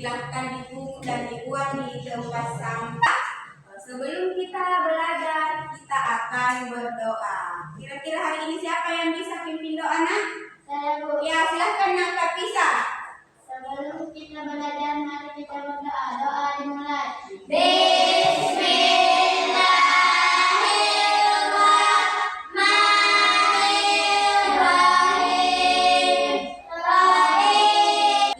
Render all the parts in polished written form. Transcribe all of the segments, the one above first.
silahkan dipungut dan dibuang di tempat sampah. Sebelum kita belajar, kita akan berdoa. Kira-kira hari ini siapa yang bisa pimpin doa, nak? Saya, Bu. Ya, silahkan nak Kak Pisa. Sebelum kita belajar, mari kita berdoa. Doa dimulai.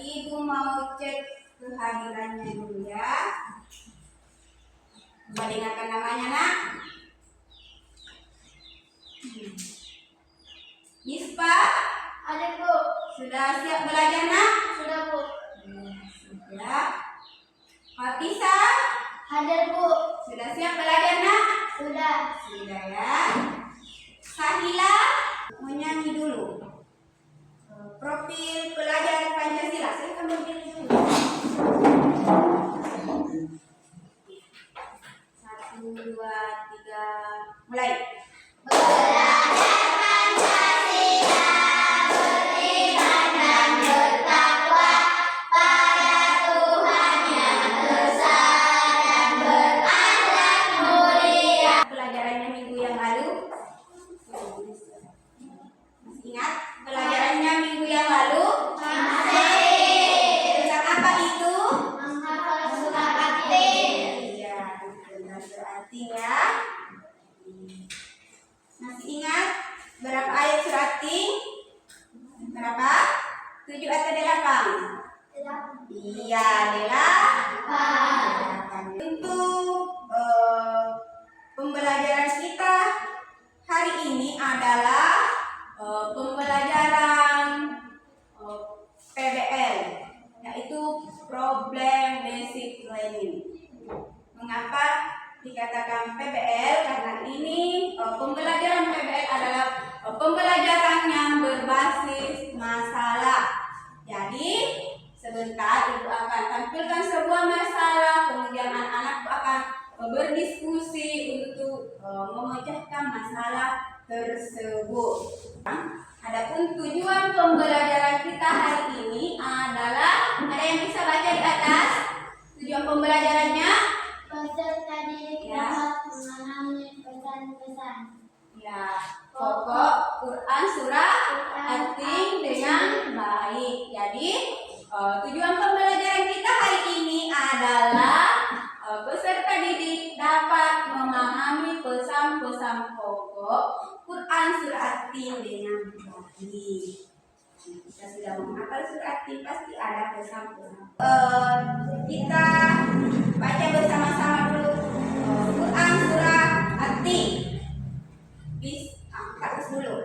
Ibu mau cek kehadirannya dulu ya. Coba dengarkan namanya, nak. Yispa, Ada, Bu. sudah siap belajar, nak? Sudah, Bu. Siap. Kak Pisa, Hadir, Bu. sudah siap belajar, nak? Sudah. Sudah ya. Sahila mau nyanyi dulu. Profil pelajar Pancasila. Saya akan berdiri dulu. 1, 2, 3, mulai. Pelajarannya minggu yang lalu. Masih ingat pelajarannya minggu yang lalu? Tentang apa itu? Menghafal surat At-Tin. Iya, tentang surat At-Tin ya. Masih ingat berapa ayat surat At-Tin? Berapa? 7 atau 8? Iya, 8. Untuk pembelajaran kita hari ini adalah pembelajaran PBL, yaitu Problem Basic Learning. Mengapa dikatakan PBL? Karena ini pembelajaran PBL adalah pembelajaran yang berbasis masalah. Jadi sebentar Ibu akan tampilkan sebuah masalah, kemudian anak-anak akan berdiskusi untuk memecahkan masalah tersebut. Adapun tujuan pembelajaran kita hari ini adalah, ada yang bisa baca di atas tujuan pembelajarannya? Peserta didik Ya. dapat memahami pesan-pesan. Ya, pokok Quran surah At-Tin dengan baik. Jadi tujuan pembelajaran kita hari ini adalah peserta didik dapat memahami pesan-pesan pokok Quran surah At-Tin dengan baik. Kita sudah menghafal surah At-Tin, pasti ada pesan-pesan. Kita baca bersama-sama dulu Quran surah At-Tin. Bagus dulu.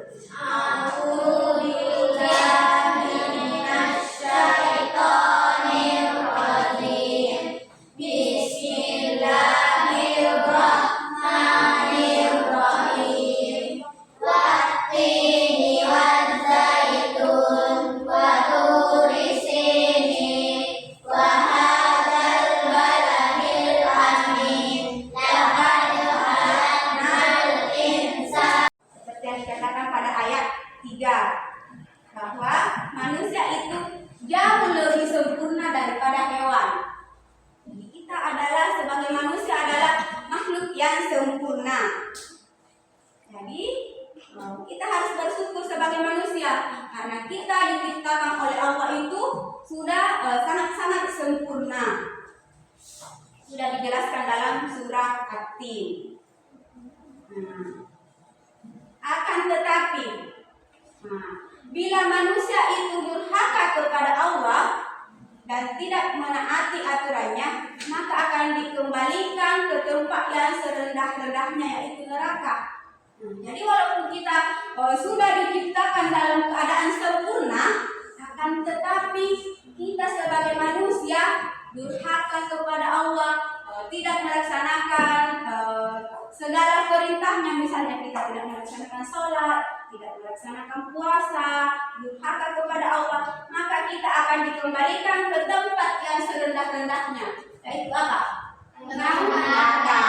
Seperti yang dikatakan pada ayat 3, bahwa manusia itu jauh lebih sempurna daripada hewan. Jadi kita adalah, sebagai manusia adalah makhluk yang sempurna. Jadi kita harus bersyukur sebagai manusia karena kita diciptakan oleh Allah itu sudah sangat-sangat sempurna. Sudah dijelaskan dalam surah At-Tin. Akan tetapi, bila manusia itu durhaka kepada Allah dan tidak menaati aturannya, maka akan dikembalikan ke tempat yang serendah-rendahnya, yaitu neraka. Jadi walaupun kita sudah diciptakan dalam keadaan sempurna, akan tetapi kita sebagai manusia durhaka kepada Allah, tidak melaksanakan segala perintahnya. Misalnya kita tidak melaksanakan sholat, tidak melaksanakan puasa, durhaka kepada Allah, maka kita akan dikembalikan ke tempat yang serendah-rendahnya, yaitu apa? Neraka.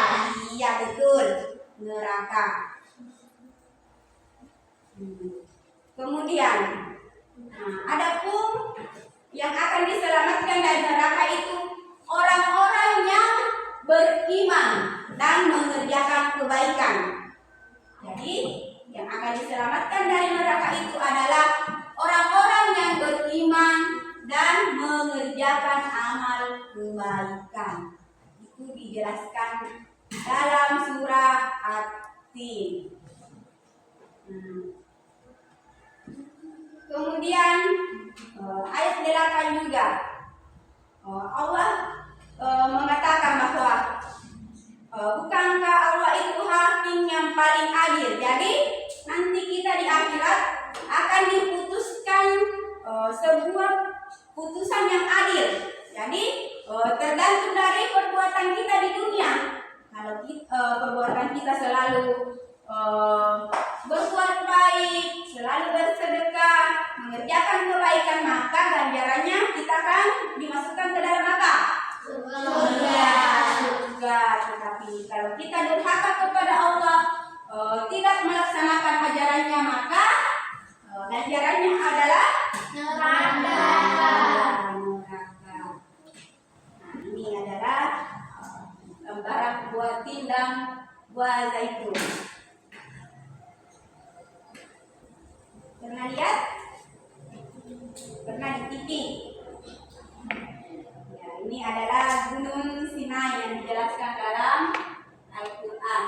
Iya, betul, neraka. Kemudian, adapun Yang akan diselamatkan dari neraka itu orang-orang yang beriman dan mengerjakan kebaikan. Jadi, yang akan diselamatkan dari neraka itu adalah orang-orang yang beriman dan mengerjakan amal kebaikan. Itu dijelaskan dalam surah At-Tin. Kemudian ayat 8 juga Allah mengatakan bahwa bukankah Allah itu hakim yang paling adil. Jadi nanti kita di akhirat akan diputuskan sebuah putusan yang adil. Jadi tergantung dari perbuatan kita di dunia. Kalau perbuatan kita selalu berbuat baik, selalu bersedekah, mengerjakan kebaikan, maka ganjarannya kita akan dimasukkan ke dalam apa? Surga. Tetapi kalau kita durhaka kepada Allah, tidak melaksanakan ajarannya, maka ganjarannya adalah neraka. Nah, ini adalah gambaran buah tin dan buah zaitun. Pernah lihat? Pernah di TV? Ya, ini adalah Gunung Sinai yang dijelaskan dalam Al-Quran.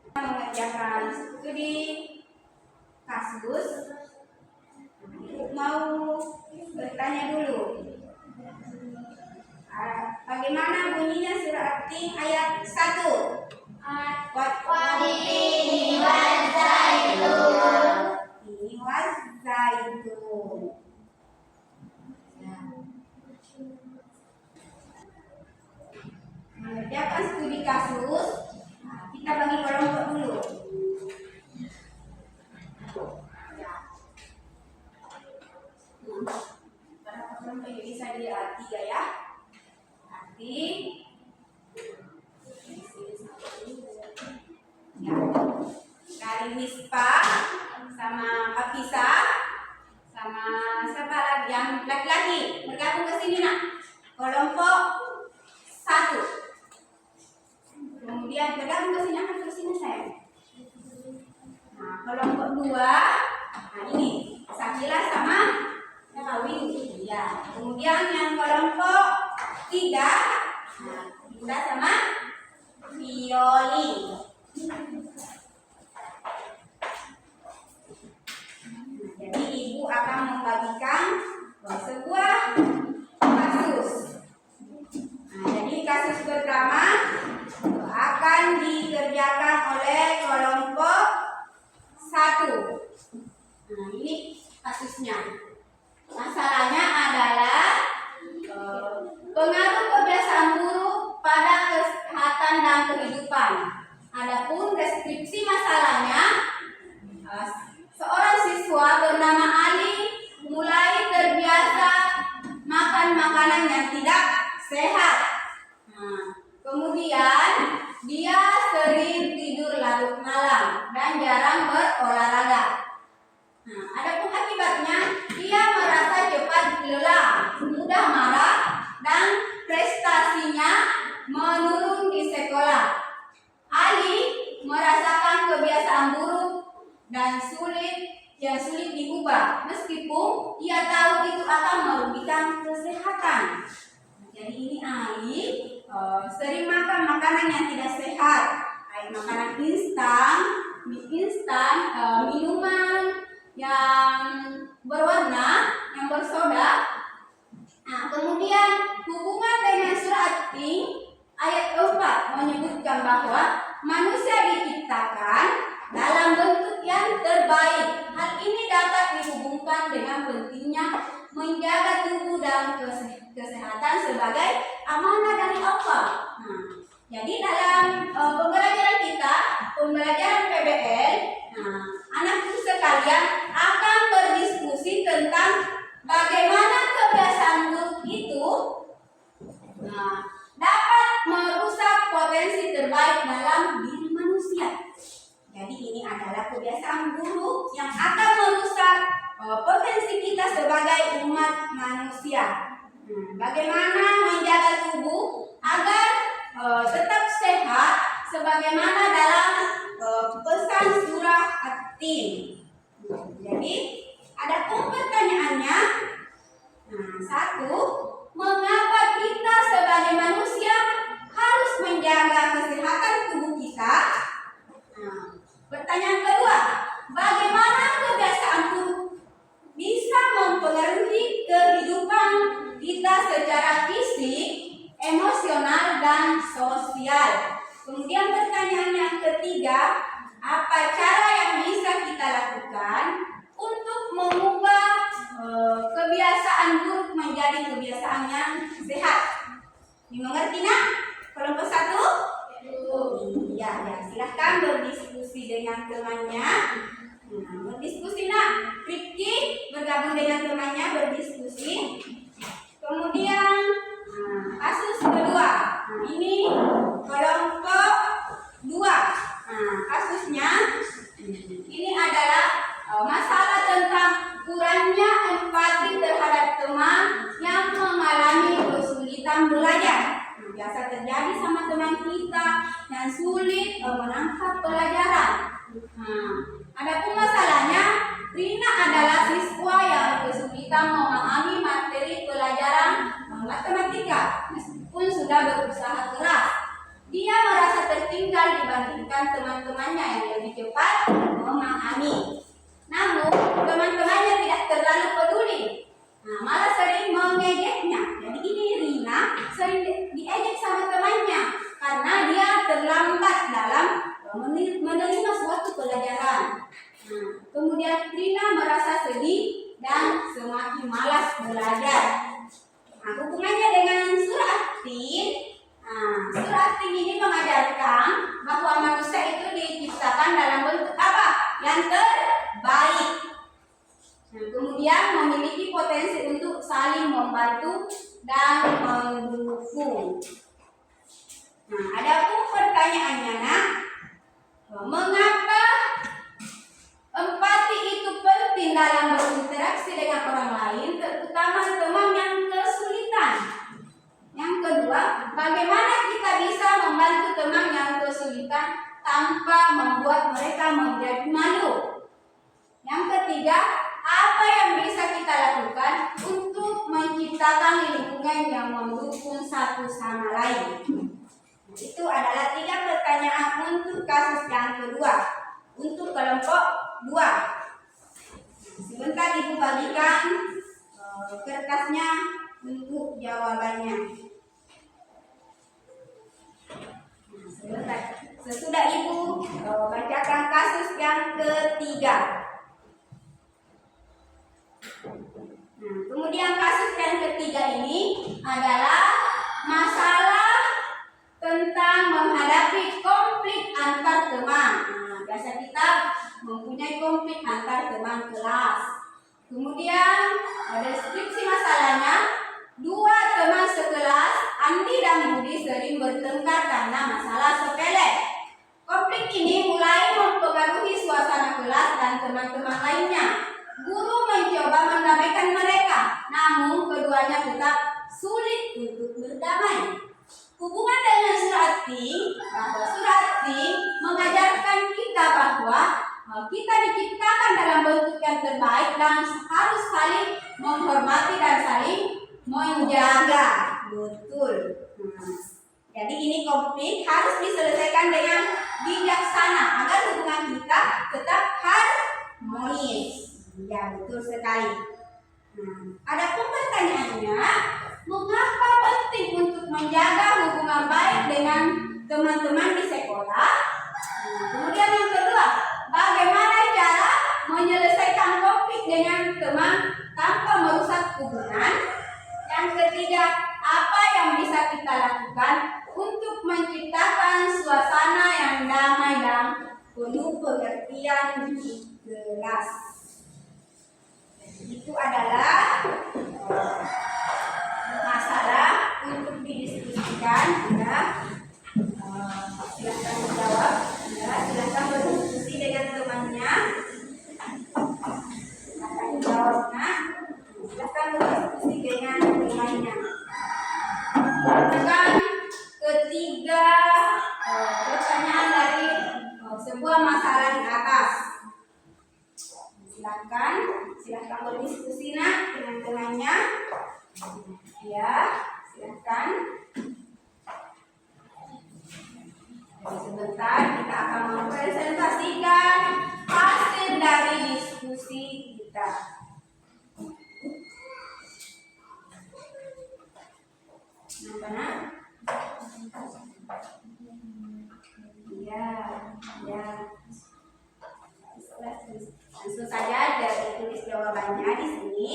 Kita mengerjakan studi kasus. Mau bertanya dulu. Bagaimana bunyinya surah At-Tin ayat 1? Watini wazaitun. Ini wazaitun. Mengerjakan studi kasus. Nah, kita bagi kelompok dulu. Berapa kelompok yang bisa dilihat? 3 ya. Nanti ya, dari Nispa sama Afisa sama siapa lagi yang laki-laki bergabung ke sini nak, kelompok 1. Kemudian bergabung ke sini, akan ke sini saya. Nah, kelompok 2, nah ini Sakila sama Windy ya. Kemudian yang kelompok 3, nah Bunda sama Violi. Jadi ibu akan membagikan sebuah kasus. Nah, jadi kasus pertama akan dikerjakan oleh kelompok 1. Nah, ini kasusnya. Masalahnya adalah pengaruh kebiasaan buruk pada kesehatan dan kehidupan. Adapun deskripsi masalahnya, seorang siswa bernama Ali mulai terbiasa makan makanan yang tidak sehat. Kemudian dia sering tidur larut malam dan jarang berolahraga. Adapun akibatnya, dia merasa cepat lelah, mudah marah, dan prestasinya menurun di sekolah. Ali merasakan kebiasaan buruk dan sulit diubah, meskipun ia tahu itu akan merugikan kesehatan. Jadi ini Ali sering makan makanan yang tidak sehat, kayak makanan instan, mie instan, minuman yang berwarna, yang bersoda. Nah, kemudian hubungan dengan surah At-Tin ayat 4 menyebutkan bahwa manusia diciptakan dalam bentuk yang terbaik. Hal ini dapat dihubungkan dengan pentingnya menjaga tubuh dan kesehatan sebagai amanah dari Allah. Nah, jadi dalam pembelajaran kita, pembelajaran PBL, anak sekalian akan berdiskusi tentang bagaimana kebiasaan buruk itu dapat merusak potensi terbaik dalam diri manusia. Jadi ini adalah kebiasaan buruk yang akan kita sebagai umat manusia. Bagaimana menjaga tubuh agar tetap sehat sebagaimana dalam pesan surah At-Tin. Jadi ada pertanyaannya. Satu, mengapa kita sebagai manusia harus menjaga kesehatan tubuh kita? Pertanyaan kedua, bagaimana kebiasaan buruk bisa mempengaruhi kehidupan kita secara fisik, emosional, dan sosial? Kemudian pertanyaan yang ketiga, apa cara yang bisa kita lakukan untuk mengubah kebiasaan buruk menjadi kebiasaan yang sehat? Dimengerti nak? Kelompok 1? Ya, silahkan berdiskusi dengan temannya. Berdiskusi nak. Rifki bergabung dengan temannya berdiskusi. Kemudian kasus kedua. Ini kelompok 2. Kasusnya ini adalah masalah tentang kurangnya empati terhadap teman yang mengalami kesulitan belajar. Biasa terjadi sama teman kita yang sulit menangkap pelajaran. Adapun masalahnya, Rina adalah siswa yang kesulitan memahami materi pelajaran matematika meskipun sudah berusaha keras. Dia merasa tertinggal dibandingkan teman-temannya yang lebih cepat memahami. Namun, teman-temannya tidak terlalu peduli. Malah sering mengejeknya. Jadi ini Rina sering diejek sama temannya karena dia terlambat dalam menerima suatu pelajaran. Kemudian Rina merasa sedih dan semakin malas belajar. Hubungannya dengan surah At-Tin. Surah At-Tin ini mengajarkan bahwa manusia itu diciptakan dalam bentuk apa? Yang terbaik. Kemudian memiliki potensi untuk saling membantu dan mendukung. Adapun pertanyaannya nak, mengapa empati itu penting dalam berinteraksi dengan orang lain, terutama teman yang kesulitan? Yang kedua, bagaimana kita bisa membantu teman yang kesulitan tanpa membuat mereka menjadi malu? Yang ketiga, apa yang bisa kita lakukan untuk menciptakan lingkungan yang mendukung satu sama lain? Itu adalah 3 pertanyaan untuk kasus yang kedua. Untuk kelompok 2. Sebentar Ibu bagikan kertasnya untuk jawabannya. Sebentar. Sesudah Ibu bacakan kasus yang ketiga. Kemudian kasus yang ketiga ini adalah masalah tentang menghadapi konflik antar teman. Biasa kita mempunyai konflik antar teman kelas. Kemudian deskripsi masalahnya, 2 teman sekelas, Andi dan Budi, sering bertengkar karena masalah sepele. Konflik ini mulai mempengaruhi suasana kelas dan teman-teman lainnya. Guru mencoba mendamaikan mereka, namun keduanya tetap sulit untuk berdamai. Hubungan dengan surah At-Tin mengajarkan kita bahwa kita diciptakan dalam bentuk yang terbaik dan harus saling menghormati dan saling menjaga. Betul. Jadi ini konflik harus diselesaikan dengan bijaksana agar hubungan kita tetap harmonis. Ya, betul sekali. Adapun pertanyaannya, mengapa penting untuk menjaga hubungan baik dengan teman-teman di sekolah? Kemudian yang kedua, bagaimana cara menyelesaikan konflik dengan teman tanpa merusak hubungan? Yang ketiga, apa yang bisa kita lakukan untuk menciptakan suasana yang damai dan penuh pengertian di kelas? Itu adalah masalah untuk didiskusikan. Silahkan menjawab. Silahkan berdiskusi dengan temannya. Silahkan jawab. Silahkan berdiskusi nak dengan temannya. Ya, silahkan. Sebentar kita akan mempresentasikan hasil dari diskusi kita. Nah, ya. Langsung saja dari tulis jawabannya di sini.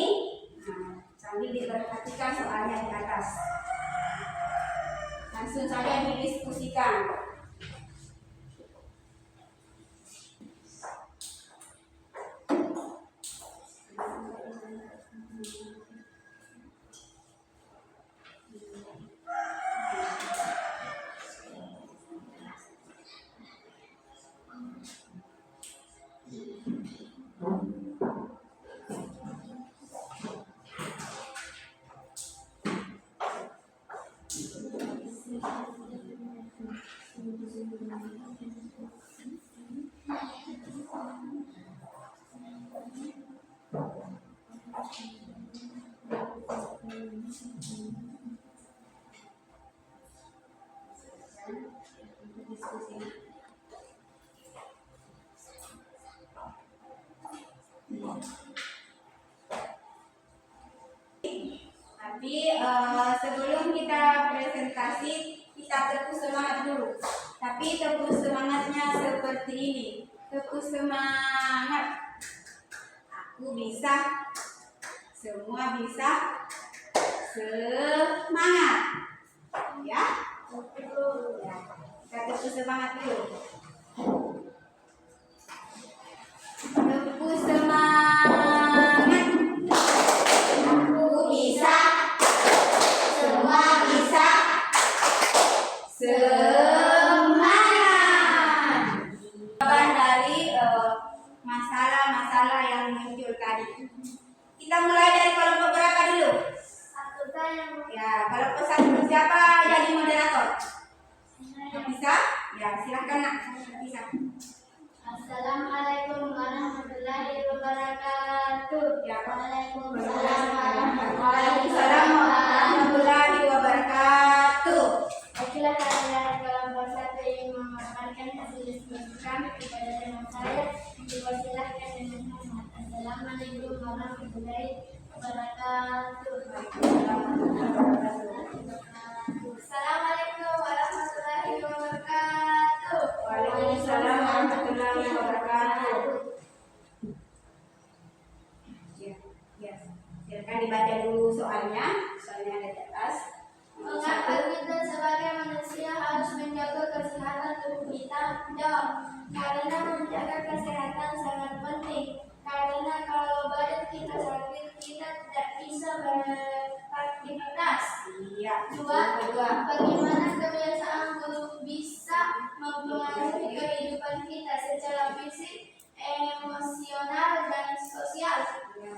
Nah, sambil diperhatikan soalnya di atas. Langsung saja didiskusikan. Tapi sebelum kita presentasi, kita tepuk semangat dulu. Tapi tepuk semangatnya seperti ini. Tepuk semangat. Aku bisa. Semua bisa. Semangat. Ya. Ya. Kita tepuk semangat dulu. Tepuk semangat. Aku bisa. Semua bisa. Semangat. Jawaban dari masalah-masalah yang muncul tadi. Kita mulai dari kelompok berapa dulu? Satu saya. Ya, kelompok satu siapa jadi moderator? Bisa? Ya, silakan nak. Bisa. Assalamualaikum warahmatullahi wabarakatuh. Ya, Waalaikumsalam Waalaikumsalam warahmatullahi wabarakatuh. Baiklah kalian kelompok satu yang memaparkan hasil diskusi kami kepada teman saya, dipersilahkan dengan hormat. Assalamualaikum warahmatullahi wabarakatuh. Assalamualaikum warahmatullahi wabarakatuh. Waalaikumsalam warahmatullahi wabarakatuh. Ya. Silakan dibaca dulu soalnya ada di atas. Mengapa kita sebagai manusia harus menjaga kesehatan tubuh kita? Jawab. Karena menjaga kesehatan sangat penting. Karena kalau badan kita sakit, kita tidak bisa beraktivitas. Iya. Dua, bagaimana kebiasaan buruk bisa mempengaruhi kehidupan kita secara fisik, emosional, dan sosial?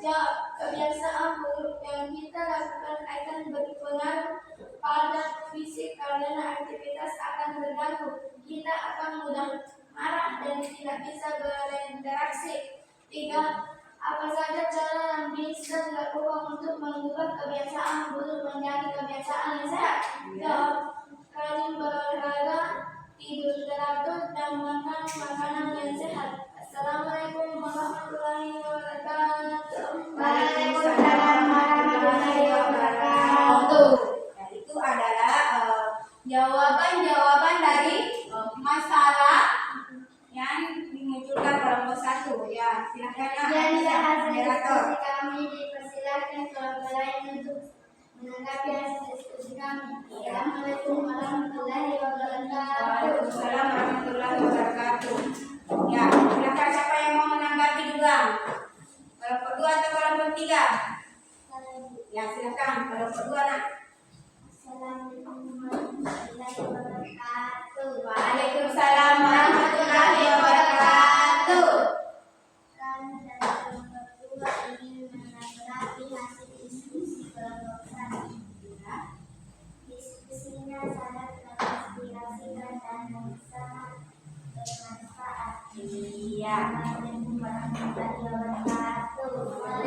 Jawab. Kebiasaan buruk yang kita lakukan akan berpengaruh pada fisik karena aktivitas akan terganggu. Kita akan mudah marah dan tidak bisa berinteraksi. Tiga, apa saja cara yang bisa dilakukan untuk mengubah kebiasaan buruk menjadi kebiasaan yang sehat? Jawab. Rajin berolahraga, tidur teratur, dan makan makanan yang sehat. Assalamualaikum warahmatullahi wabarakatuh. Waalaikumsalam warahmatullahi wabarakatuh. Dan itu adalah jawaban-jawaban dari masalah yang dimunculkan kelompok satu. Ya, silakan Jadi hasil moderator. diskusi kami, dipersilakan kelompok lain untuk menanggapi hasil diskusi kami. Assalamualaikum warahmatullahi wabarakatuh. Waalaikumsalam warahmatullahi wabarakatuh. Ya, silakan siapa yang mau menanggapi duluan? Kelompok 2 atau kelompok 3? Ya, silakan kelompok 2 nak. Assalamualaikum warahmatullahi wabarakatuh. Waalaikumsalam warahmatullahi wabarakatuh. Kami dari kelompok 2 ingin menanggapi hasil diskusi kelompok 1. Diskusinya sangat menginspirasikan dan sangat bermanfaat. Iya. Assalamualaikum warahmatullahi wabarakatuh.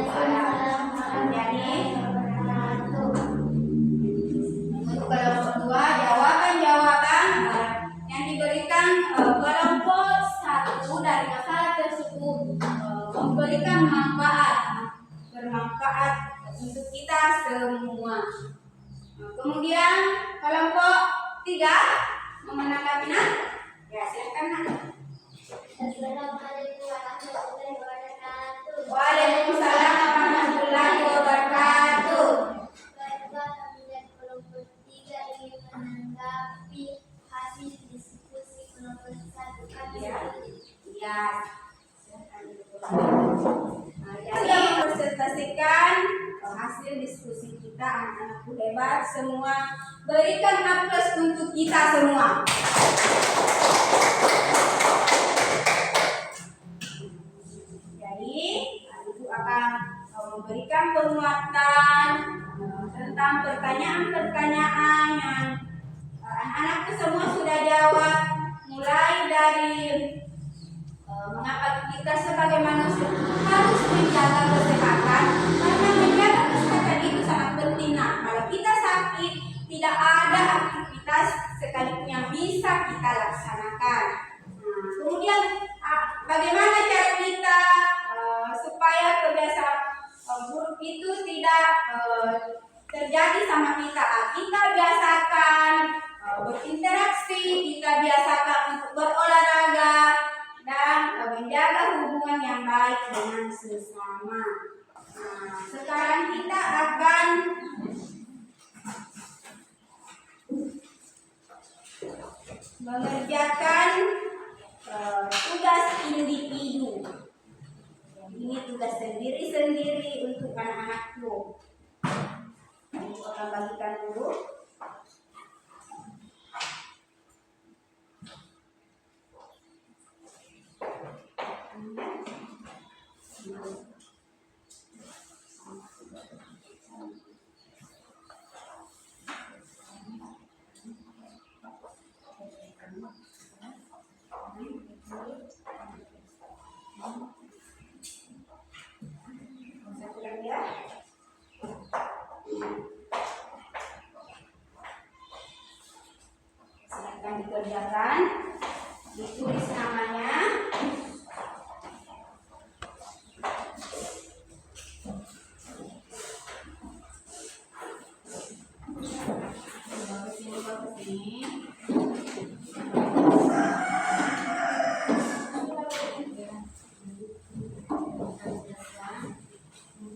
bermanfaat untuk kita semua. Nah, kemudian kelompok 3 mau menanggapinya? Ya, silakan Nak. Assalamualaikum warahmatullahi wabarakatuh. Waalaikumsalam warahmatullahi wabarakatuh. Baiklah, kami dari kelompok 3 ingin menanggapi hasil diskusi kelompok 1 kami. Ya. Nah, jadi presentasikan hasil diskusi kita, anak-anakku hebat semua. Berikan aplaus untuk kita semua. Jadi, Ibu akan memberikan penguatan tentang pertanyaan-pertanyaan yang anak-anakku semua sudah jawab, mulai dari mengapa kita sebagai manusia harus menjaga kesehatan, karena menjaga kesehatan itu sangat penting. Nah, kalau kita sakit, tidak ada aktivitas sekalipun yang bisa kita laksanakan. Nah, kemudian bagaimana cara kita supaya kebiasaan buruk itu tidak terjadi sama kita? Kita biasakan berinteraksi, kita biasakan untuk berolahraga dan menjaga hubungan yang baik dengan sesama. Nah, sekarang kita akan mengerjakan tugas individu. Ini tugas sendiri-sendiri untuk anak-anakku. Ibu akan bagikan dulu. Satu lagi ya. Silakan dikerjakan. Ditulis namanya.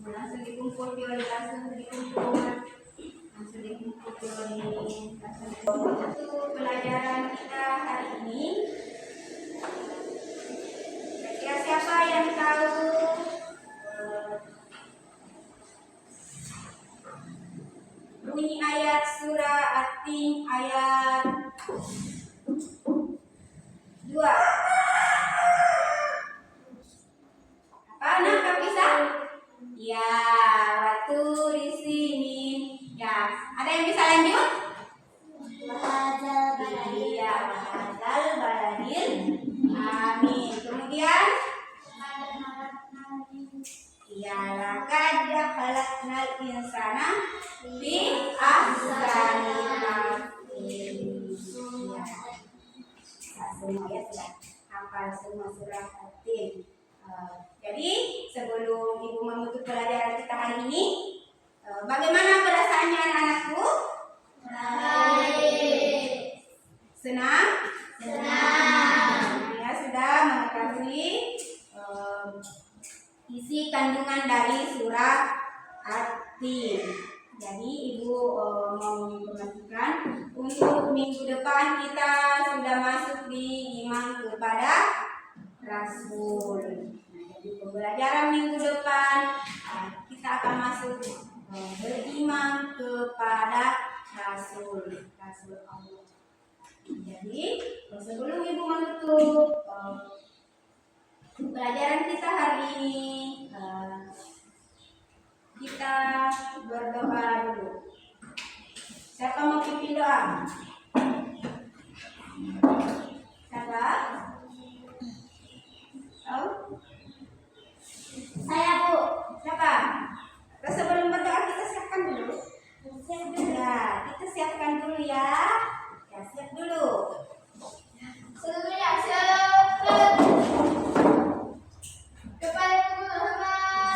Langsung dikumpul teori, untuk pelajaran kita hari ini. Kira-kira siapa yang tahu bunyi ayat surah At-Tin ayat 2? Apa nak bisa? Ya, waktu di sini. Ya, ada yang bisa lanjut? Iya, bahasal baladil. Amin. Kemudian, ya, laqad khalaqnal insana fi ahsani taqwim. Semua ya sudah hafal semua surah At-Tin. Jadi sebelum Ibu menutup pelajaran kita hari ini, bagaimana perasaannya anak-anakku? Baik. Senang? Senang. Ya, sudah mengetahui isi kandungan dari surah At-Tin. Jadi Ibu mau menginformasikan untuk minggu depan kita sudah masuk di iman kepada Rasul. Nah, jadi pembelajaran minggu depan kita akan masuk beriman kepada Rasul Allah. Jadi sebelum Ibu menutup pelajaran kita hari ini, kita berdoa dulu. Siapa mau pimpin doa? Siapa? Tahu? Saya, Bu. Siapa? Terus sebelum berdoa kita siapkan dulu. Ya, kita siapkan dulu ya. Ya, siap dulu. Sebelumnya, siap. Kepada Tuhan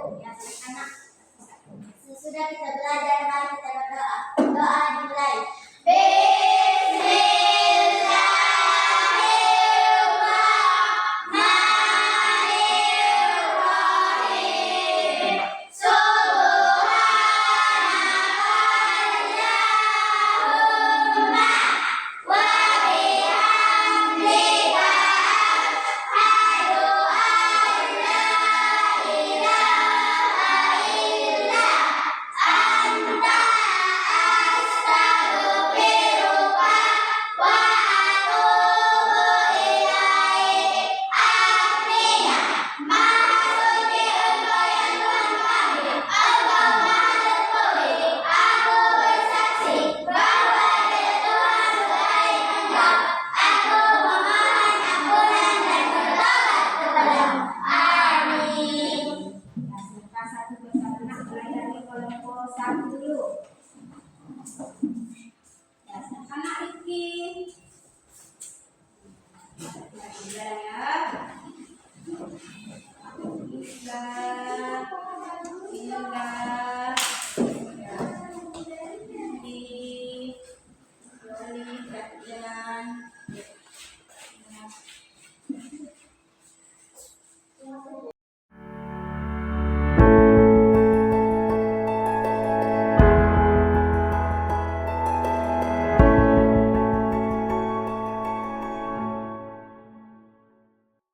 Ya, anak. Sesudah kita belajar, mari kita berdoa. Doa dimulai. Bismillahirrahmanirrahim. Subhanakallahumma wa bihamdika asyhadu an la ilaha illa anta astaghfiruka wa atubu ilaik. Artinya, Maha Suci Engkau ya Tuhan kami, Engkau Maha Terpuji. Aku bersaksi bahwa tiada Tuhan selain Engkau. Aku memohon ampunan dan bertobat kepadamu. Amin. Silakan satu persatu nak mulai dari kelompok 1 dulu. Ya, silakan nak Rifki. Ya. Bisa.